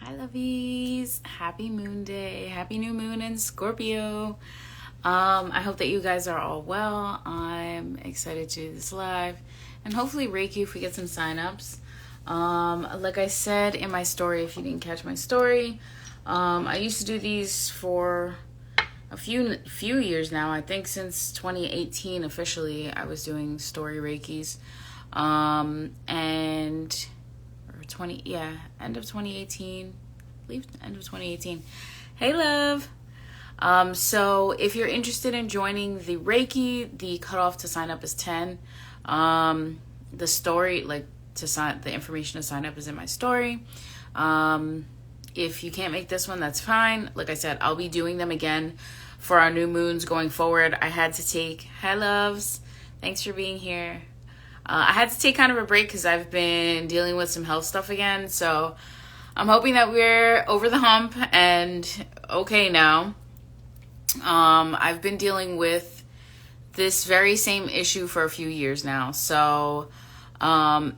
Hi lovies, happy moon day, happy new moon in Scorpio. I hope that you guys are all well. I'm excited to do this live and hopefully Reiki if we get some signups. Like I said in my story, if you didn't catch my story, I used to do these for a few years now. I think since 2018 officially I was doing story Reikis. And 20 yeah end of 2018, I believe end of 2018. Hey love. So if you're interested in joining the Reiki, the cutoff to sign up is 10. The story, like to sign, the information to sign up is in my story. If you can't make this one, that's fine. Like I said, I'll be doing them again for our new moons going forward. I had to take, hi loves, thanks for being here. I had to take kind of a break because I've been dealing with some health stuff again. So I'm hoping that we're over the hump and okay now. I've been dealing with this very same issue for a few years now. So I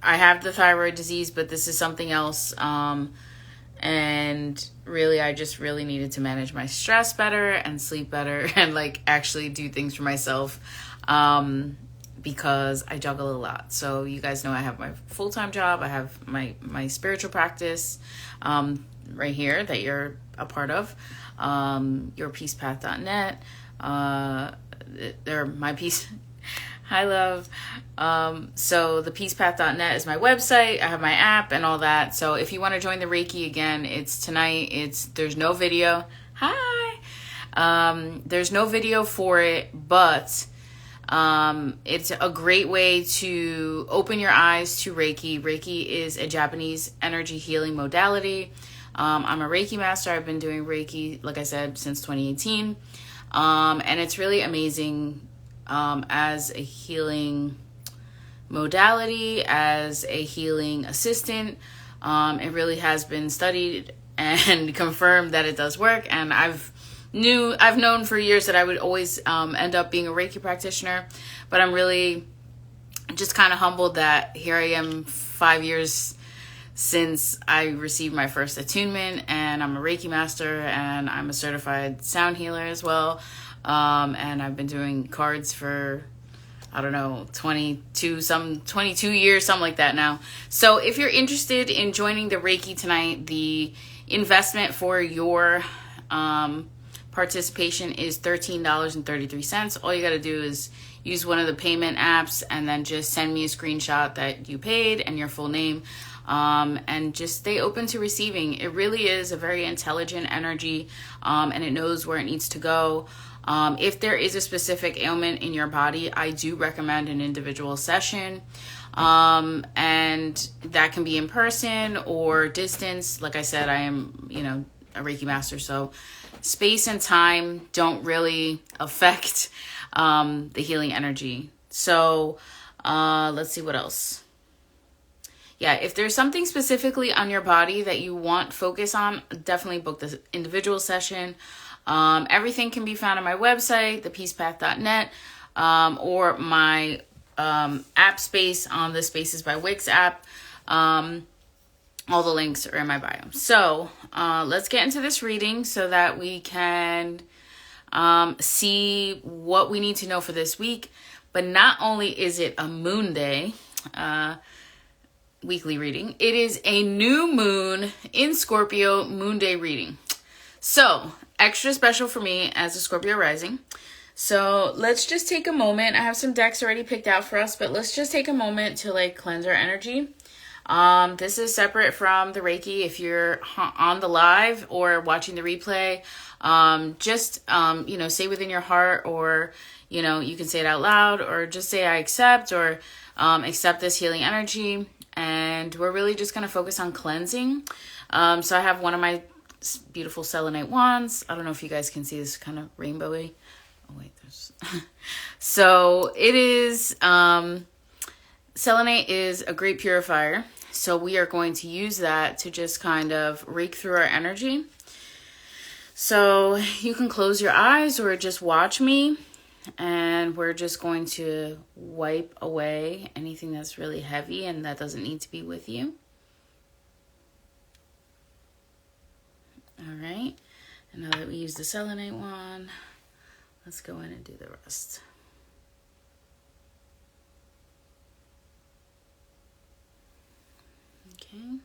have the thyroid disease, but this is something else. And really, I just really needed to manage my stress better and sleep better and like actually do things for myself. Because I juggle a lot. So you guys know I have my full-time job. I have my spiritual practice right here that you're a part of, yourpeacepath.net. They're my peace. Hi, love. So the peacepath.net is my website. I have my app and all that. So if you want to join the Reiki again, it's tonight. There's no video. Hi. There's no video for it, but it's a great way to open your eyes to Reiki. Reiki is a Japanese energy healing modality. I'm a Reiki master. I've been doing Reiki, like I said, since 2018. And it's really amazing as a healing modality, as a healing assistant. It really has been studied and confirmed that it does work. And I've known for years that I would always end up being a Reiki practitioner, but I'm really just kind of humbled that here I am 5 years since I received my first attunement, and I'm a Reiki master, and I'm a certified sound healer as well. And I've been doing cards for, I don't know, 22 years, something like that now. So if you're interested in joining the Reiki tonight, the investment for your participation is $13.33. All you got to do is use one of the payment apps and then just send me a screenshot that you paid and your full name, and just stay open to receiving. It really is a very intelligent energy, and it knows where it needs to go. If there is a specific ailment in your body, I do recommend an individual session, and that can be in person or distance. Like I said, I am, a Reiki master, so space and time don't really affect the healing energy. So let's see what else. Yeah, if there's something specifically on your body that you want focus on, definitely book the individual session. Everything can be found on my website, thepeacepath.net, or my app space on the Spaces by Wix app. All the links are in my bio. So let's get into this reading so that we can see what we need to know for this week. But not only is it a moon day, weekly reading, it is a new moon in Scorpio moon day reading. So extra special for me as a Scorpio rising. So let's just take a moment. I have some decks already picked out for us, but let's just take a moment to cleanse our energy. This is separate from the Reiki. If you're on the live or watching the replay, just, say within your heart, or, you can say it out loud, or just say, I accept, or, accept this healing energy. And we're really just going to focus on cleansing. So I have one of my beautiful selenite wands. I don't know if you guys can see this kind of rainbowy. Oh wait, there's, so it is, selenite is a great purifier. So we are going to use that to just kind of rake through our energy. So you can close your eyes or just watch me, and we're just going to wipe away anything that's really heavy and that doesn't need to be with you. right. And now that we use the selenite one, let's go in and do the rest. Okay.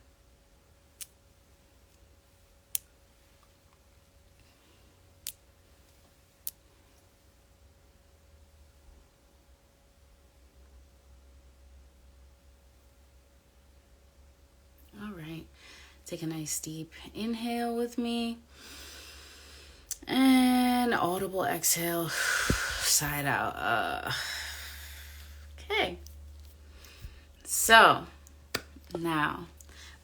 All right. Take a nice deep inhale with me. And audible exhale, side out. Okay. So now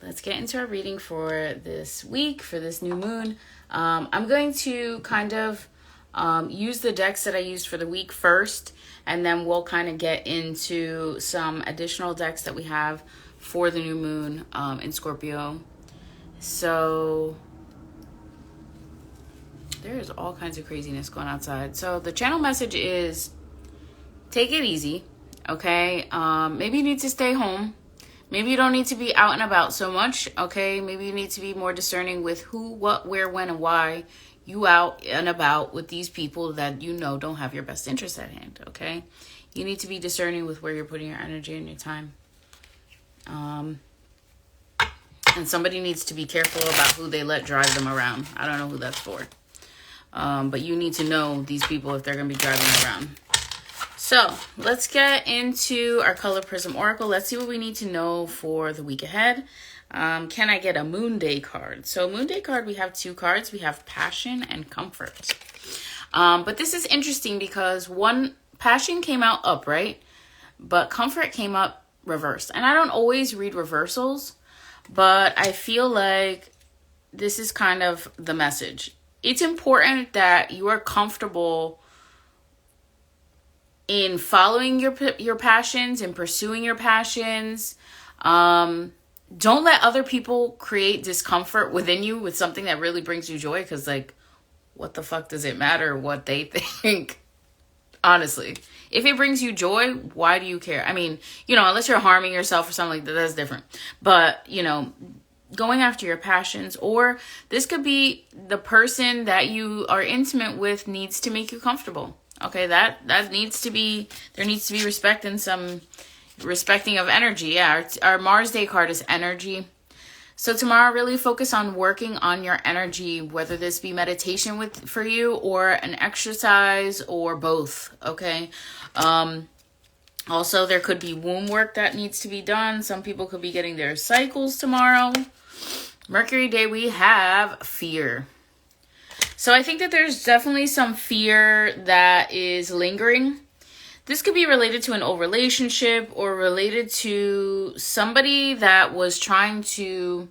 let's get into our reading for this week, for this new moon. I'm going to kind of use the decks that I used for the week first, and then we'll kind of get into some additional decks that we have for the new moon in Scorpio. So there's all kinds of craziness going outside. So the channel message is take it easy, okay? Maybe you need to stay home. Maybe you don't need to be out and about so much, okay? Maybe you need to be more discerning with who, what, where, when, and why you out and about with these people that you know don't have your best interest at hand, okay? You need to be discerning with where you're putting your energy and your time. And somebody needs to be careful about who they let drive them around. I don't know who that's for. But you need to know these people if they're going to be driving around. So let's get into our Color Prism Oracle. Let's see what we need to know for the week ahead. Can I get a Moon Day card? So Moon Day card, we have two cards. We have Passion and Comfort. But this is interesting because Passion came out upright, but Comfort came up reversed. And I don't always read reversals, but I feel like this is kind of the message. It's important that you are comfortable in following your passions and pursuing your passions. Don't let other people create discomfort within you with something that really brings you joy, because like, what the fuck does it matter what they think? Honestly, if it brings you joy, why do you care? I mean, unless you're harming yourself or something like that, that's different. But, going after your passions, or this could be the person that you are intimate with needs to make you comfortable. Okay, that needs to be, there needs to be respect and some respecting of energy. Yeah, our Mars Day card is energy. So tomorrow, really focus on working on your energy, whether this be meditation for you or an exercise or both, okay? Also, there could be womb work that needs to be done. Some people could be getting their cycles tomorrow. Mercury Day, we have fear. So I think that there's definitely some fear that is lingering. This could be related to an old relationship or related to somebody that was trying to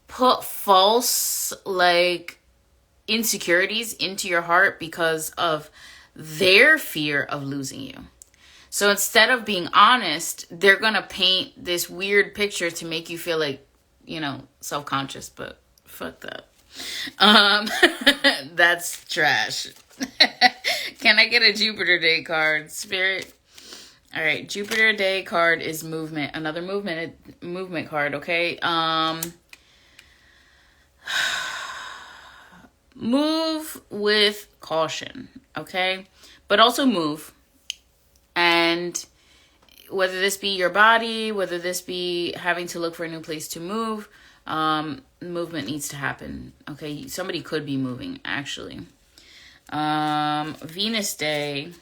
put false, insecurities into your heart because of their fear of losing you. So instead of being honest, they're going to paint this weird picture to make you feel like, self-conscious, but fuck that. That's trash. Can I get a Jupiter Day card, Spirit? All right, Jupiter Day card is movement. Another movement card, okay? Move with caution, okay? But also move. And whether this be your body, whether this be having to look for a new place to move, movement needs to happen, okay? Somebody could be moving, actually. Venus Day.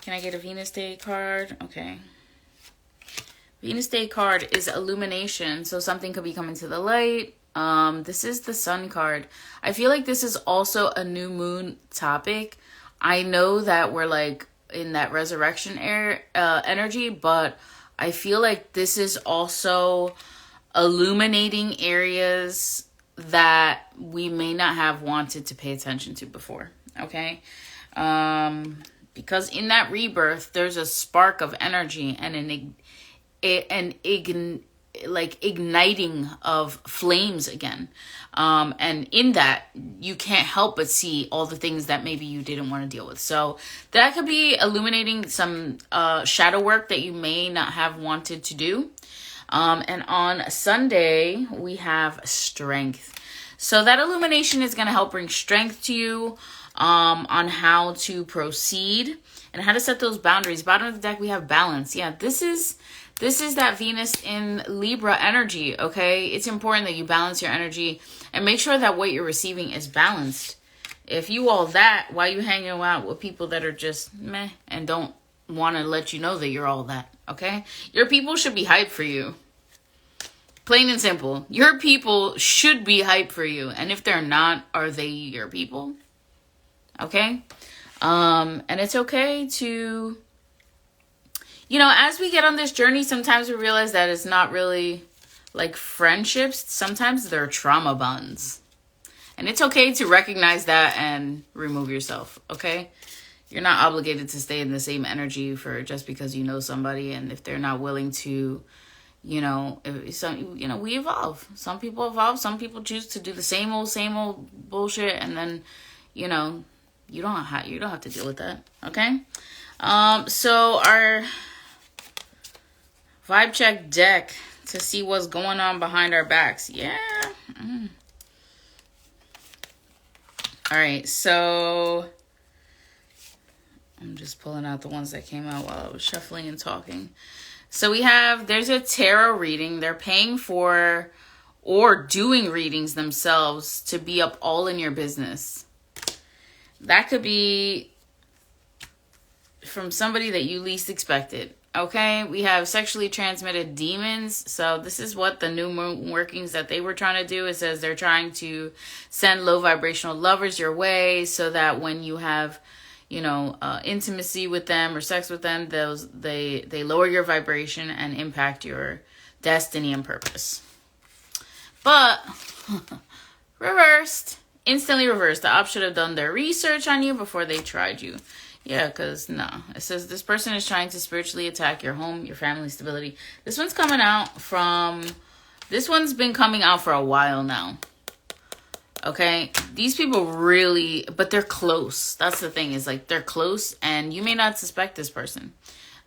Can I get a Venus Day card? Okay. Venus Day card is illumination. So something could be coming to the light. This is the Sun card. I feel like this is also a new moon topic. I know that we're in that resurrection energy, but I feel like this is also illuminating areas that we may not have wanted to pay attention to before, okay? Because in that rebirth, there's a spark of energy and igniting of flames again. And in that, you can't help but see all the things that maybe you didn't want to deal with. So that could be illuminating some shadow work that you may not have wanted to do. And on Sunday, we have strength. So that illumination is going to help bring strength to you on how to proceed and how to set those boundaries. Bottom of the deck, we have balance. Yeah, this is that Venus in Libra energy, okay? It's important that you balance your energy and make sure that what you're receiving is balanced. If you all that, why you hanging out with people that are just meh and don't want to let you know that you're all that, okay? Your people should be hyped for you. Plain and simple. Your people should be hyped for you. And if they're not, are they your people? Okay? And it's okay to, as we get on this journey, sometimes we realize that it's not really like friendships. Sometimes they're trauma bonds. And it's okay to recognize that and remove yourself, okay? You're not obligated to stay in the same energy for just because you know somebody. And if they're not willing to, we evolve. Some people evolve. Some people choose to do the same old bullshit. And then, you don't have to deal with that, okay? So our vibe check deck to see what's going on behind our backs. Yeah. All right, so I'm just pulling out the ones that came out while I was shuffling and talking. So there's a tarot reading. They're paying for or doing readings themselves to be up all in your business. That could be from somebody that you least expected. Okay, we have sexually transmitted demons. So this is what the new moon workings that they were trying to do. It says they're trying to send low vibrational lovers your way so that when you have, intimacy with them or sex with them, they lower your vibration and impact your destiny and purpose. But instantly reversed. The op should have done their research on you before they tried you. Yeah, because it says this person is trying to spiritually attack your home, your family stability. This one's been coming out for a while now. Okay, these people really, but they're close. That's the thing, is like they're close and you may not suspect this person.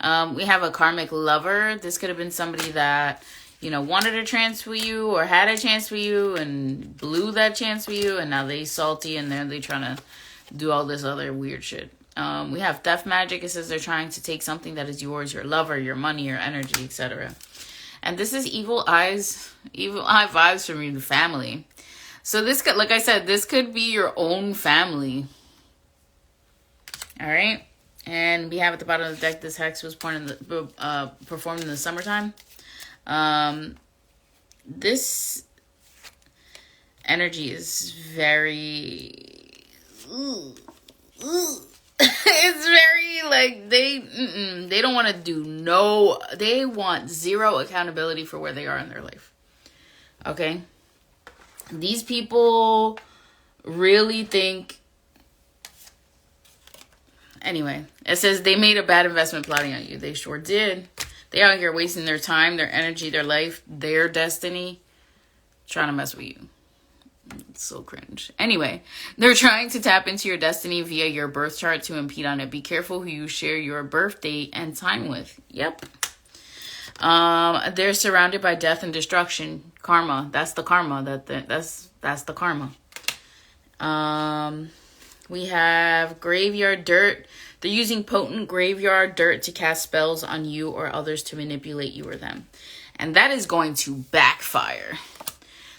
We have a karmic lover. This could have been somebody that, wanted a chance for you or had a chance for you and blew that chance for you. And now they salty and they trying to do all this other weird shit. We have theft magic. It says they're trying to take something that is yours, your lover, your money, your energy, etc. And this is evil eye vibes from your family. So this could, like I said, this could be your own family. All right. And we have at the bottom of the deck, this hex was performed in the summertime. This energy is very... It's very like they don't want to they want zero accountability for where they are in their life. Okay? These people really think... Anyway, it says they made a bad investment plotting on you. They sure did. They out here wasting their time, their energy, their life, their destiny, trying to mess with you. It's so cringe. Anyway, they're trying to tap into your destiny via your birth chart to impede on it. Be careful who you share your birth date and time with. Yep. They're surrounded by death and destruction. Karma. That's the karma. That's the karma. We have graveyard dirt. They're using potent graveyard dirt to cast spells on you or others to manipulate you or them. And that is going to backfire.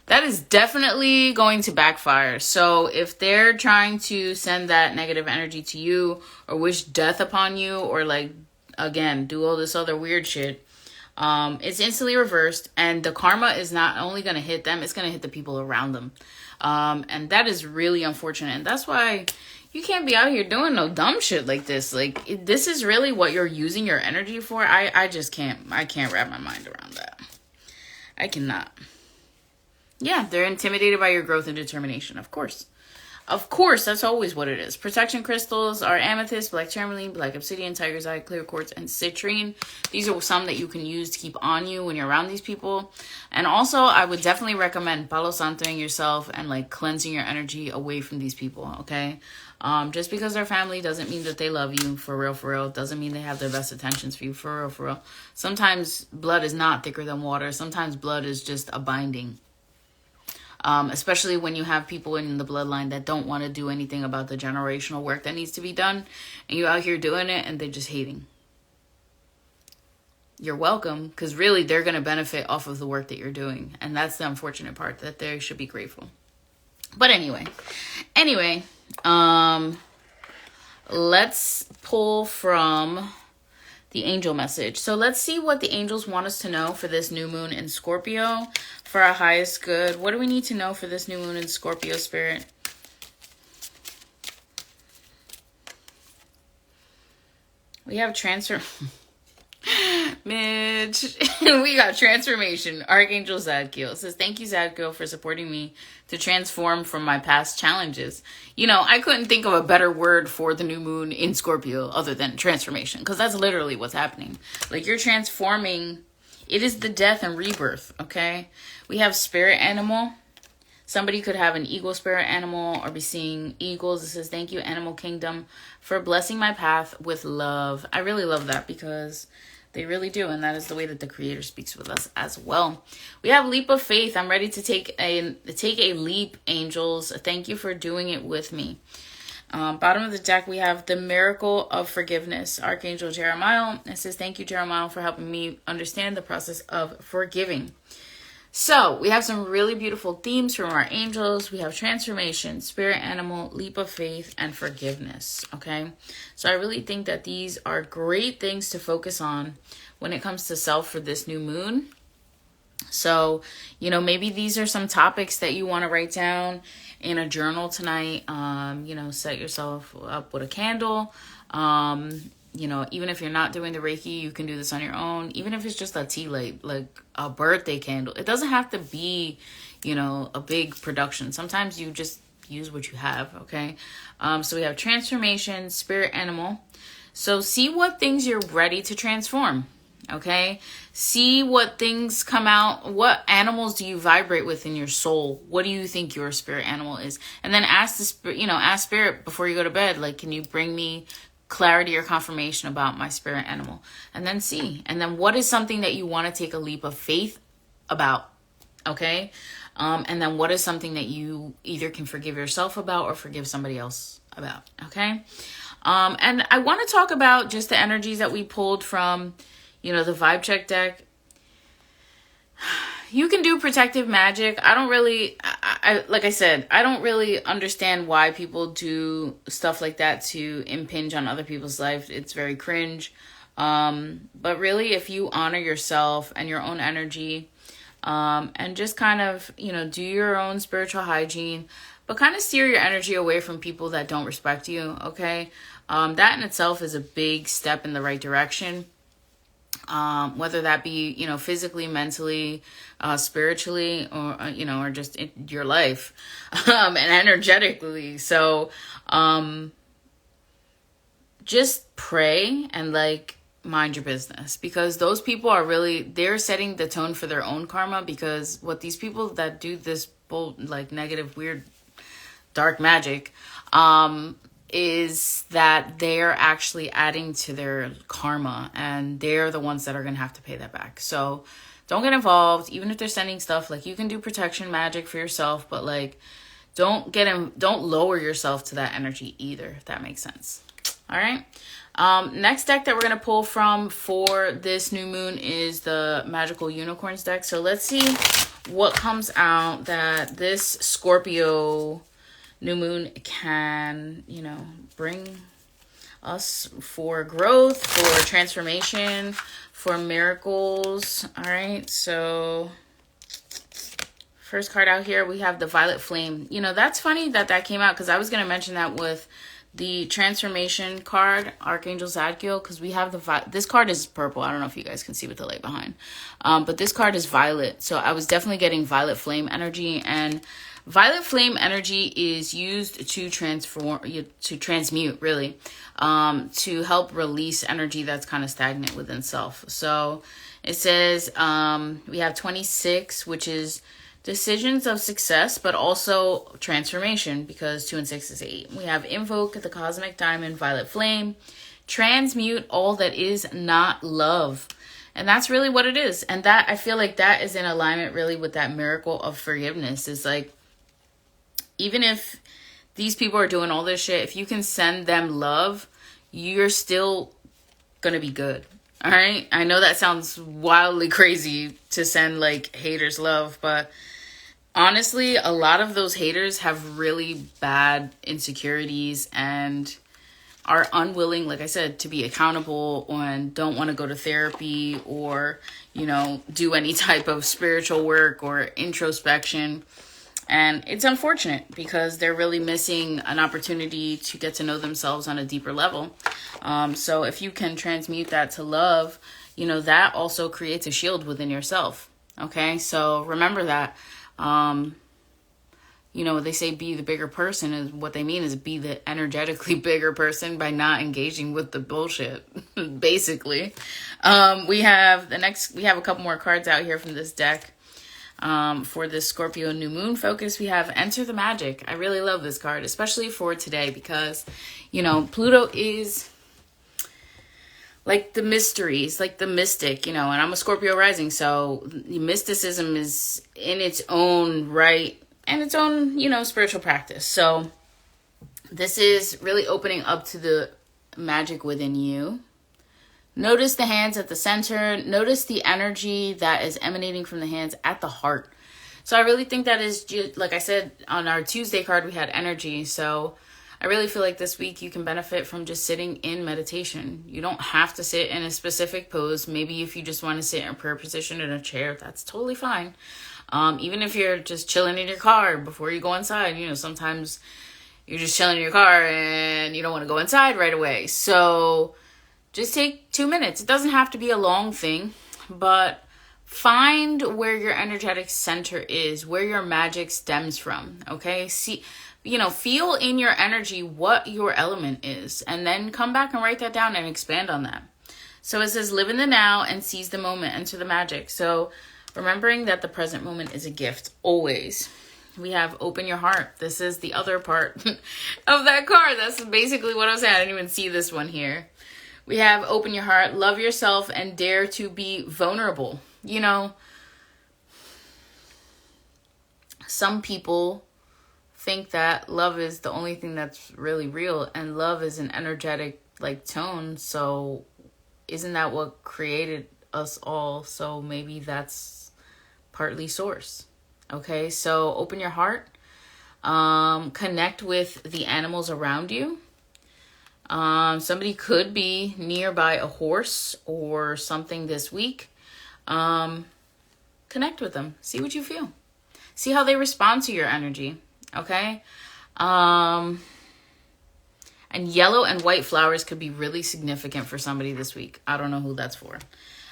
That is definitely going to backfire. So if they're trying to send that negative energy to you or wish death upon you or again, do all this other weird shit, it's instantly reversed. And the karma is not only going to hit them, it's going to hit the people around them. And that is really unfortunate. And that's why you can't be out here doing no dumb shit like this. This is really what you're using your energy for. I can't wrap my mind around that. I cannot. Yeah, they're intimidated by your growth and determination, of course. Of course, that's always what it is. Protection crystals are amethyst, black tourmaline, black obsidian, tiger's eye, clear quartz, and citrine. These are some that you can use to keep on you when you're around these people. And also, I would definitely recommend Palo Santoing yourself and like cleansing your energy away from these people, okay? Just because they're family doesn't mean that they love you, for real, for real. Doesn't mean they have their best intentions for you, for real, for real. Sometimes blood is not thicker than water. Sometimes blood is just a binding. Especially when you have people in the bloodline that don't want to do anything about the generational work that needs to be done. And you're out here doing it and they're just hating. You're welcome, because really they're going to benefit off of the work that you're doing. And that's the unfortunate part, that they should be grateful. But anyway, let's pull from the angel message. So let's see what the angels want us to know for this new moon in Scorpio for our highest good. What do we need to know for this new moon in Scorpio, Spirit? We have transfer. Mitch. We got transformation. Archangel Zadkiel says, thank you, Zadkiel, for supporting me to transform from my past challenges. You know, I couldn't think of a better word for the new moon in Scorpio other than transformation, because that's literally what's happening. Like, you're transforming. It is the death and rebirth, okay? We have spirit animal. Somebody could have an eagle spirit animal or be seeing eagles. It says, thank you, Animal Kingdom, for blessing my path with love. I really love that, because they really do. And that is the way that the Creator speaks with us as well. We have leap of faith. I'm ready to take a leap, angels. Thank you for doing it with me. Bottom of the deck, we have the miracle of forgiveness. Archangel Jeremiah. It says, thank you, Jeremiah, for helping me understand the process of forgiving. So we have some really beautiful themes from our angels. We have transformation, spirit animal, leap of faith, and forgiveness. Okay. So I really think that these are great things to focus on when it comes to self for this new moon. So, you know, maybe these are some topics that you want to write down in a journal tonight. You know, set yourself up with a candle. You know, even if you're not doing the Reiki, you can do this on your own. Even if it's just a tea light, like a birthday candle. It doesn't have to be, you know, a big production. Sometimes you just use what you have, okay? So we have transformation, spirit animal. So see what things you're ready to transform, okay? See what things come out. What animals do you vibrate with in your soul? What do you think your spirit animal is? And then ask the spirit, you know, ask spirit before you go to bed, like, can you bring me clarity or confirmation about my spirit animal? And then see. And then what is something that you want to take a leap of faith about? Okay. And then what is something that you either can forgive yourself about or forgive somebody else about? Okay. And I want to talk about just the energies that we pulled from, you know, the vibe check deck. You can do protective magic. I don't really, like I said, I don't really understand why people do stuff like that to impinge on other people's life. It's very cringe. But really, if you honor yourself and your own energy, and just kind of, you know, do your own spiritual hygiene, but kind of steer your energy away from people that don't respect you, okay? That in itself is a big step in the right direction. Whether that be, you know, physically, mentally, spiritually, or, you know, or just in your life, and energetically. So, just pray and like mind your business, because those people are really, they're setting the tone for their own karma, because what these people that do this bold, like negative, weird, dark magic, is that they're actually adding to their karma, and they're the ones that are going to have to pay that back. So don't get involved, even if they're sending stuff. Like, you can do protection magic for yourself, but like, don't lower yourself to that energy either, if that makes sense. All right. Next deck that we're going to pull from for this new moon is the Magical Unicorns deck. So let's see what comes out that this Scorpio new moon can, you know, bring us for growth, for transformation, for miracles. All right, so first card out here, we have the Violet Flame. You know, that's funny that that came out, because I was going to mention that with the transformation card, Archangel Zadkiel, because we have this card is purple. I don't know if you guys can see with the light behind. But this card is violet. So I was definitely getting violet flame energy, and violet flame energy is used to transmute, really, to help release energy that's kind of stagnant within self. So it says we have 26, which is decisions of success, but also transformation, because 2 and 6 is 8. We have invoke the cosmic diamond, violet flame, transmute all that is not love. And that's really what it is. And that, I feel like that is in alignment really with that miracle of forgiveness. It's like, even if these people are doing all this shit, if you can send them love, you're still gonna be good. All right? I know that sounds wildly crazy to send like haters love, but honestly, a lot of those haters have really bad insecurities and are unwilling, like I said, to be accountable, and don't want to go to therapy or, you know, do any type of spiritual work or introspection. And it's unfortunate because they're really missing an opportunity to get to know themselves on a deeper level. So if you can transmute that to love, you know, that also creates a shield within yourself. Okay, so remember that. You know, they say be the bigger person, is what they mean is be the energetically bigger person by not engaging with the bullshit, basically. We have a couple more cards out here from this deck. For this Scorpio new moon focus, we have Enter the Magic. I really love this card, especially for today, because, you know, Pluto is like the mysteries, like the mystic, you know, and I'm a Scorpio rising, so mysticism is in its own right and its own, you know, spiritual practice. So this is really opening up to the magic within you. Notice the hands at the center. Notice the energy that is emanating from the hands at the heart. So I really think that is just, like I said, on our Tuesday card, we had energy. So I really feel like this week you can benefit from just sitting in meditation. You don't have to sit in a specific pose. Maybe if you just want to sit in a prayer position in a chair, that's totally fine. Even if you're just chilling in your car before you go inside, you know, sometimes you're just chilling in your car and you don't want to go inside right away. So just take 2 minutes. It doesn't have to be a long thing, but find where your energetic center is, where your magic stems from, okay? See, you know, feel in your energy what your element is, and then come back and write that down and expand on that. So it says, live in the now and seize the moment, enter the magic. So remembering that the present moment is a gift, always. We have open your heart. This is the other part of that card. That's basically what I was saying. I didn't even see this one here. We have open your heart, love yourself, and dare to be vulnerable. You know, some people think that love is the only thing that's really real, and love is an energetic like tone. So isn't that what created us all? So maybe that's partly source. Okay, so open your heart, connect with the animals around you. Somebody could be nearby a horse or something this week. Connect with them. See what you feel. See how they respond to your energy. Okay. And yellow and white flowers could be really significant for somebody this week. I don't know who that's for.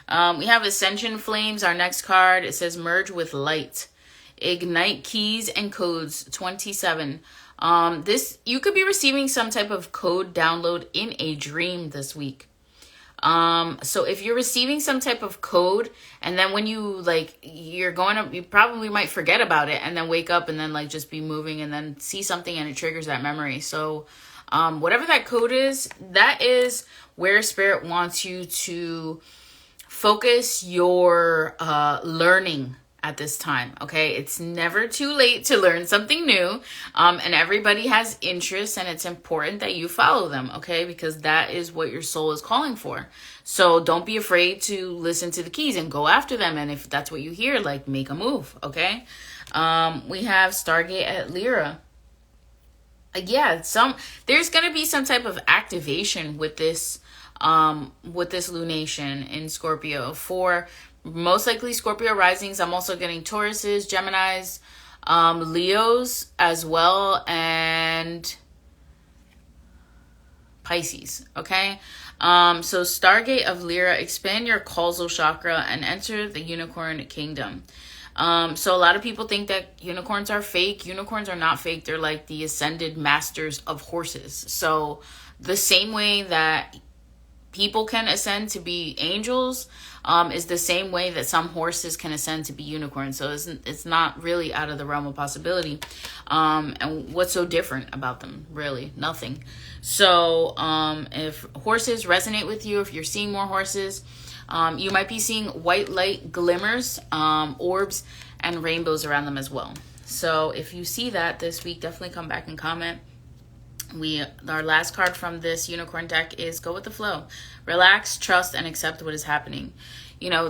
We have Ascension Flames, our next card. It says merge with light. Ignite keys and codes 27. This, you could be receiving some type of code download in a dream this week. So if you're receiving some type of code, and then when you you probably might forget about it and then wake up and then just be moving and then see something and it triggers that memory. So, whatever that code is, that is where Spirit wants you to focus your, learning at this time. Okay. It's never too late to learn something new. And everybody has interests, and it's important that you follow them. Okay. Because that is what your soul is calling for. So don't be afraid to listen to the keys and go after them. And if that's what you hear, make a move. Okay. We have Stargate at Lyra. There's going to be some type of activation with this lunation in Scorpio. For most likely Scorpio risings, I'm also getting Tauruses, Geminis, Leos as well, and Pisces, okay? So Stargate of Lyra, expand your causal chakra and enter the unicorn kingdom. So a lot of people think that unicorns are fake. Unicorns are not fake. They're like the ascended masters of horses. So the same way that people can ascend to be angels, is the same way that some horses can ascend to be unicorns. So it's not really out of the realm of possibility. And what's so different about them? Really, nothing. So if horses resonate with you, if you're seeing more horses, you might be seeing white light glimmers, orbs, and rainbows around them as well. So if you see that this week, definitely come back and comment. Our last card from this unicorn deck is go with the flow. Relax, trust, and accept what is happening. You know,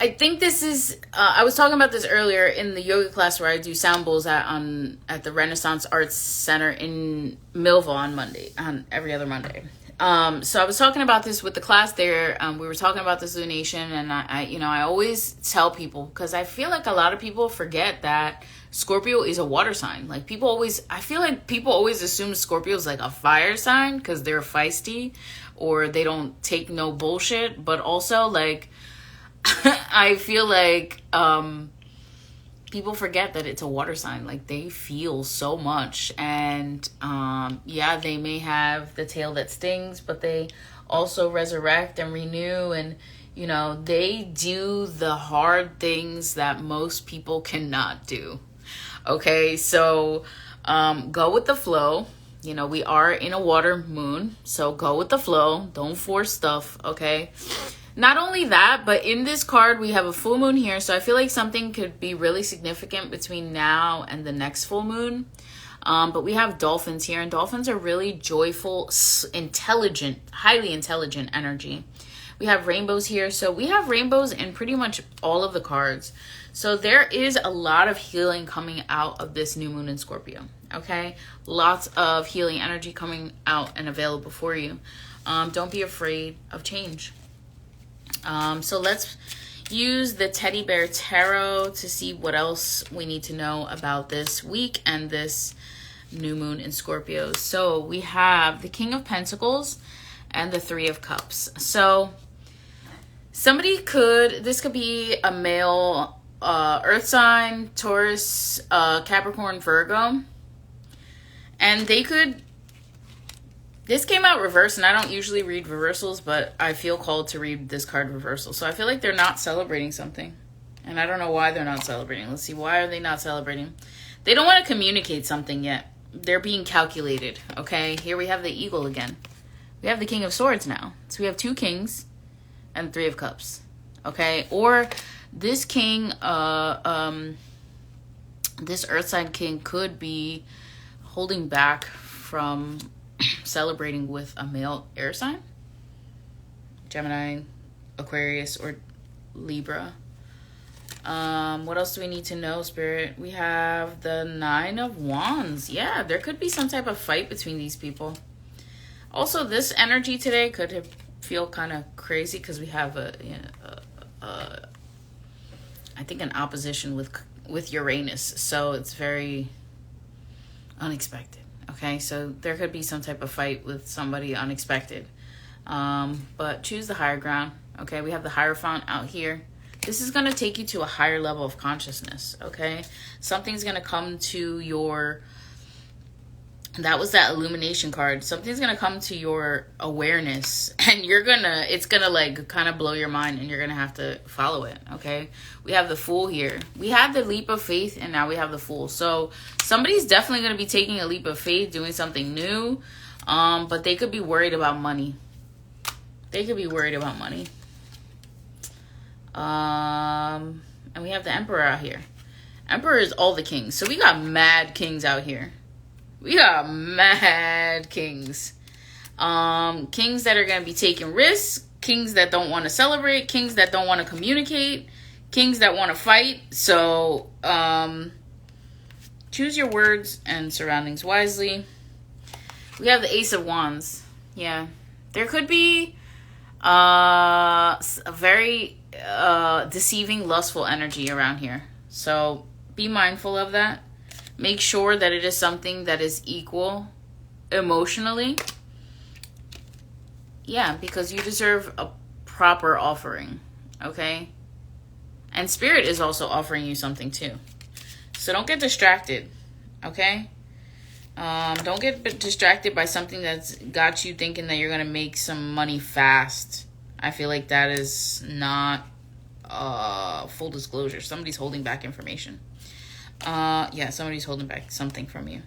I think this is, I was talking about this earlier in the yoga class where I do sound bowls at the Renaissance Arts Center in Millville on every other Monday. So I was talking about this with the class there. We were talking about this lunation, and I always tell people, because I feel like a lot of people forget that Scorpio is a water sign. Like I feel like people always assume Scorpio is like a fire sign because they're feisty or they don't take no bullshit. But also, like, I feel like people forget that it's a water sign. Like, they feel so much, and yeah, they may have the tail that stings, but they also resurrect and renew, and you know, they do the hard things that most people cannot do. Okay, so go with the flow. You know, we are in a water moon, so go with the flow. Don't force stuff, okay? Not only that, but in this card, we have a full moon here. So I feel like something could be really significant between now and the next full moon. But we have dolphins here, and dolphins are really joyful, intelligent, highly intelligent energy. We have rainbows here. So we have rainbows in pretty much all of the cards. So there is a lot of healing coming out of this new moon in Scorpio, okay? Lots of healing energy coming out and available for you. Don't be afraid of change. So let's use the Teddy Bear Tarot to see what else we need to know about this week and this new moon in Scorpio. So we have the King of Pentacles and the Three of Cups. So this could be a male earth sign, Taurus, Capricorn, Virgo, and this came out reversed, and I don't usually read reversals, but I feel called to read this card reversal. So I feel like they're not celebrating something, and I don't know why they're not celebrating. Let's see, why are they not celebrating? They don't want to communicate something yet. They're being calculated, okay? Here we have the eagle again. We have the King of Swords now. So we have two kings and Three of Cups, okay? Or this king, this earth sign king could be holding back from celebrating with a male air sign, Gemini, Aquarius, or Libra. What else do we need to know, Spirit? We have the Nine of Wands. Yeah, there could be some type of fight between these people. Also, this energy today could feel kind of crazy because we have I think an opposition with Uranus, so it's very unexpected. Okay, so there could be some type of fight with somebody unexpected, but choose the higher ground. Okay, we have the Hierophant out here. This is going to take you to a higher level of consciousness. Okay, something's going to come to your, that was that illumination card. Something's going to come to your awareness, and it's going to like kind of blow your mind, and you're going to have to follow it. Okay, we have the Fool here. We had the leap of faith, and now we have the Fool. So somebody's definitely going to be taking a leap of faith, doing something new, but they could be worried about money. And we have the Emperor out here. Emperor is all the kings. So we got mad kings out here. We got mad kings. Kings that are going to be taking risks. Kings that don't want to celebrate. Kings that don't want to communicate. Kings that want to fight. So choose your words and surroundings wisely. We have the Ace of Wands. Yeah. There could be a very deceiving, lustful energy around here. So be mindful of that. Make sure that it is something that is equal emotionally. Yeah, because you deserve a proper offering, okay? And Spirit is also offering you something too. So don't get distracted, okay? Don't get distracted by something that's got you thinking that you're going to make some money fast. I feel like that is not full disclosure. Somebody's holding back information. Yeah, somebody's holding back something from you.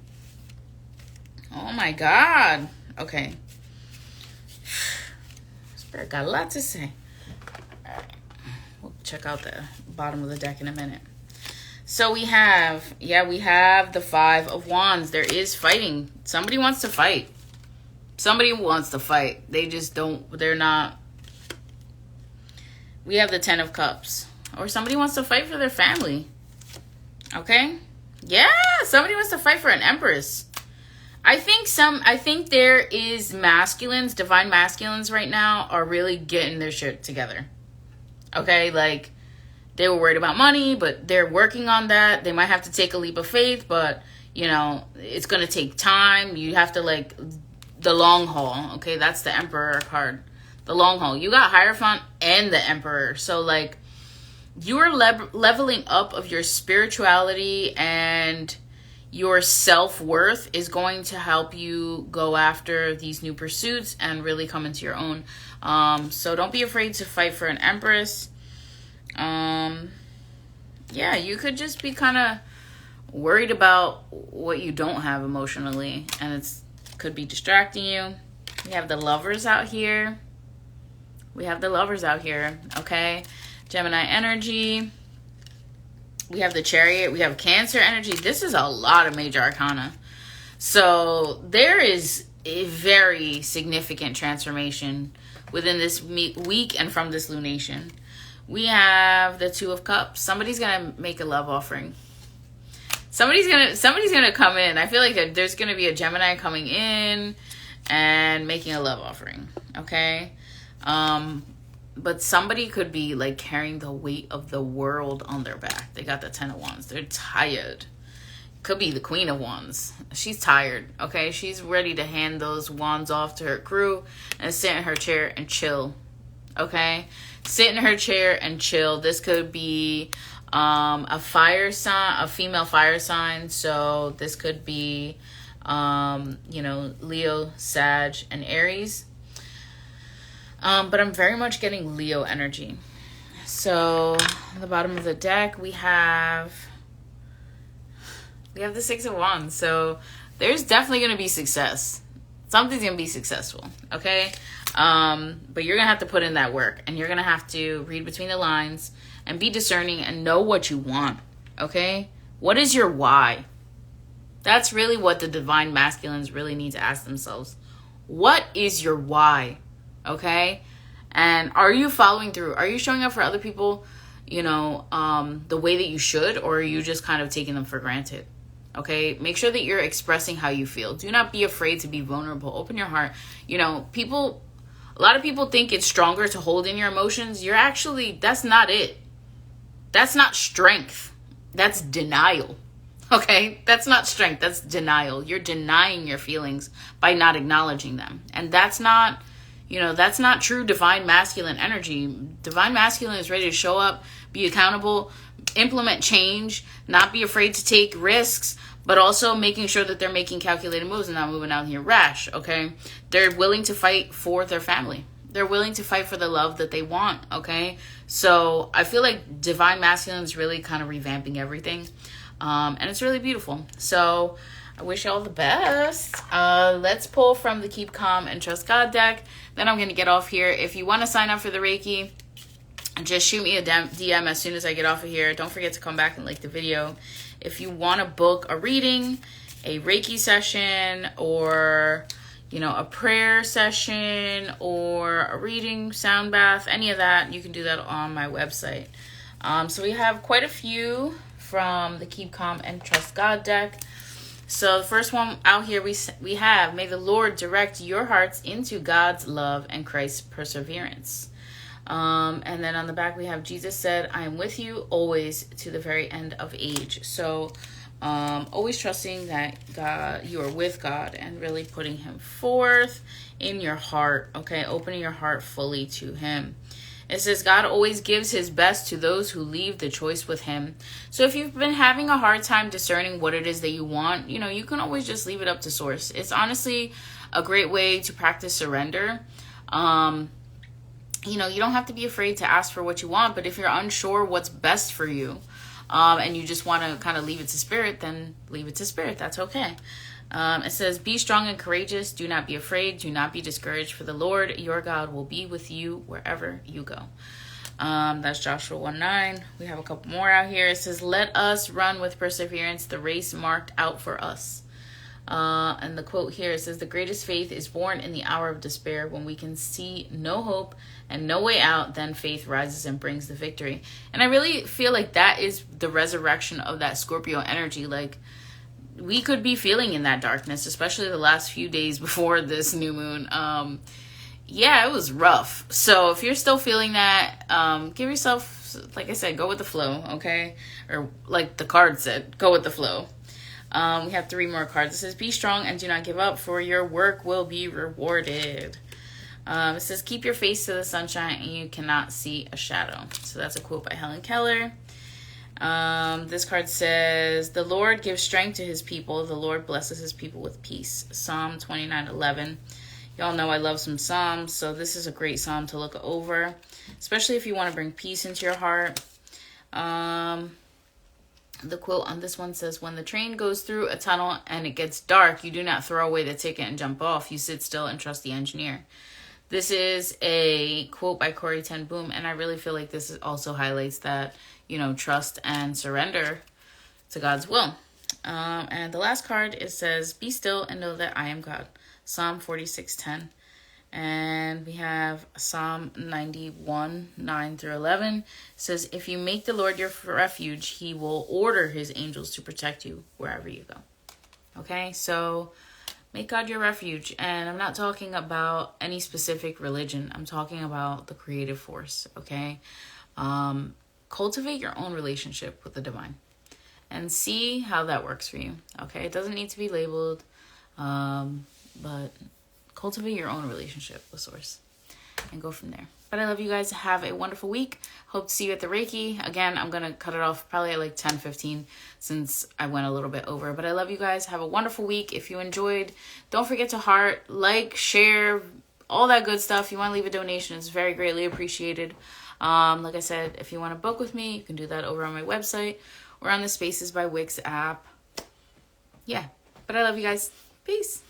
Oh my God. Okay. Spirit got a lot to say. All right. We'll check out the bottom of the deck in a minute. So we have the Five of Wands. There is fighting. Somebody wants to fight. Somebody wants to fight. They just don't, they're not. We have the Ten of Cups. Or somebody wants to fight for their family. Okay? Yeah, somebody wants to fight for an Empress. I think there is masculines, divine masculines right now are really getting their shit together. Okay? Like, they were worried about money, but they're working on that. They might have to take a leap of faith, but, you know, it's going to take time. You have to, like, the long haul. Okay, that's the Emperor card. The long haul. You got Hierophant and the Emperor. So, like, you are leveling up of your spirituality, and your self-worth is going to help you go after these new pursuits and really come into your own. So don't be afraid to fight for an Empress. Yeah, you could just be kind of worried about what you don't have emotionally, and it's could be distracting you. We have the Lovers out here. Okay? Gemini energy. We have the Chariot. We have Cancer energy. This is a lot of major arcana. So there is a very significant transformation within this week and from this lunation. We have the Two of Cups. Somebody's gonna make a love offering. Somebody's gonna come in. I feel like there's gonna be a Gemini coming in and making a love offering. Okay, but somebody could be like carrying the weight of the world on their back. They got the Ten of Wands. They're tired. Could be the Queen of Wands. She's tired. Okay, she's ready to hand those wands off to her crew and sit in her chair and chill. Okay. Sit in her chair and chill. This could be a fire sign, a female fire sign. So this could be, Leo, Sag, and Aries. But I'm very much getting Leo energy. So on the bottom of the deck, we have the Six of Wands. So there's definitely going to be success. Something's going to be successful. Okay. But you're going to have to put in that work, and you're going to have to read between the lines and be discerning and know what you want. Okay. What is your why? That's really what the divine masculines really need to ask themselves. What is your why? Okay. And are you following through? Are you showing up for other people, the way that you should, or are you just kind of taking them for granted? Okay, make sure that you're expressing how you feel. Do not be afraid to be vulnerable. Open your heart. A lot of people think it's stronger to hold in your emotions. That's not it. That's not strength. That's denial. Okay, that's not strength. That's denial. You're denying your feelings by not acknowledging them. And that's not true divine masculine energy. Divine masculine is ready to show up, be accountable, implement change, not be afraid to take risks, but also making sure that they're making calculated moves and not moving out here rash, okay? They're willing to fight for their family. They're willing to fight for the love that they want, okay? So I feel like divine masculine is really kind of revamping everything, and it's really beautiful. So I wish you all the best. Let's pull from the Keep Calm and Trust God deck. Then I'm going to get off here. If you want to sign up for the Reiki, just shoot me a DM as soon as I get off of here. Don't forget to come back and like the video. If you want to book a reading, a Reiki session, or, a prayer session, or a reading, sound bath, any of that, you can do that on my website. So we have quite a few from the Keep Calm and Trust God deck. So the first one out here we have, may the Lord direct your hearts into God's love and Christ's perseverance. And then on the back we have, Jesus said, I am with you always to the very end of age. So Always trusting that God, you are with God, and really putting him forth in your heart. Okay, opening your heart fully to him. It says God always gives his best to those who leave the choice with him. So if you've been having a hard time discerning what it is that you want, you can always just leave it up to source. It's honestly a great way to practice surrender. You don't have to be afraid to ask for what you want, but if you're unsure what's best for you, and you just want to kind of leave it to spirit, then leave it to spirit. That's okay. It says, be strong and courageous. Do not be afraid. Do not be discouraged, for the Lord your God will be with you wherever you go. That's Joshua 1:9. We have a couple more out here. It says, let us run with perseverance the race marked out for us. And the quote here, it says, the greatest faith is born in the hour of despair. When we can see no hope and no way out, then faith rises and brings the victory. And I really feel like that is the resurrection of that Scorpio energy. Like, we could be feeling in that darkness, especially the last few days before this new moon. Yeah, it was rough. So if you're still feeling that, give yourself, like I said, go with the flow, okay? Or like the card said, go with the flow. We have 3 more cards. It says, be strong and do not give up, for your work will be rewarded. It says, keep your face to the sunshine and you cannot see a shadow. So that's a quote by Helen Keller. This card says, the Lord gives strength to his people. The Lord blesses his people with peace. Psalm 29:11. Y'all know I love some Psalms, so this is a great Psalm to look over, especially if you want to bring peace into your heart. The quote on this one says, when the train goes through a tunnel and it gets dark, you do not throw away the ticket and jump off. You sit still and trust the engineer. This is a quote by Corrie ten Boom, and I really feel like this also highlights that, trust and surrender to God's will. And the last card, it says, be still and know that I am God. Psalm 46:10. And we have Psalm 91:9-11. It says, if you make the Lord your refuge, he will order his angels to protect you wherever you go. Okay, so make God your refuge. And I'm not talking about any specific religion. I'm talking about the creative force, okay? Cultivate your own relationship with the divine and see how that works for you, okay? It doesn't need to be labeled, but cultivate your own relationship with Source and go from there. But I love you guys. Have a wonderful week. Hope to see you at the Reiki. Again, I'm going to cut it off probably at like 10:15 since I went a little bit over. But I love you guys. Have a wonderful week. If you enjoyed, don't forget to heart, like, share, all that good stuff. If you want to leave a donation, it's very greatly appreciated. Like I said, if you want to book with me, you can do that over on my website or on the Spaces by Wix app. Yeah. But I love you guys. Peace.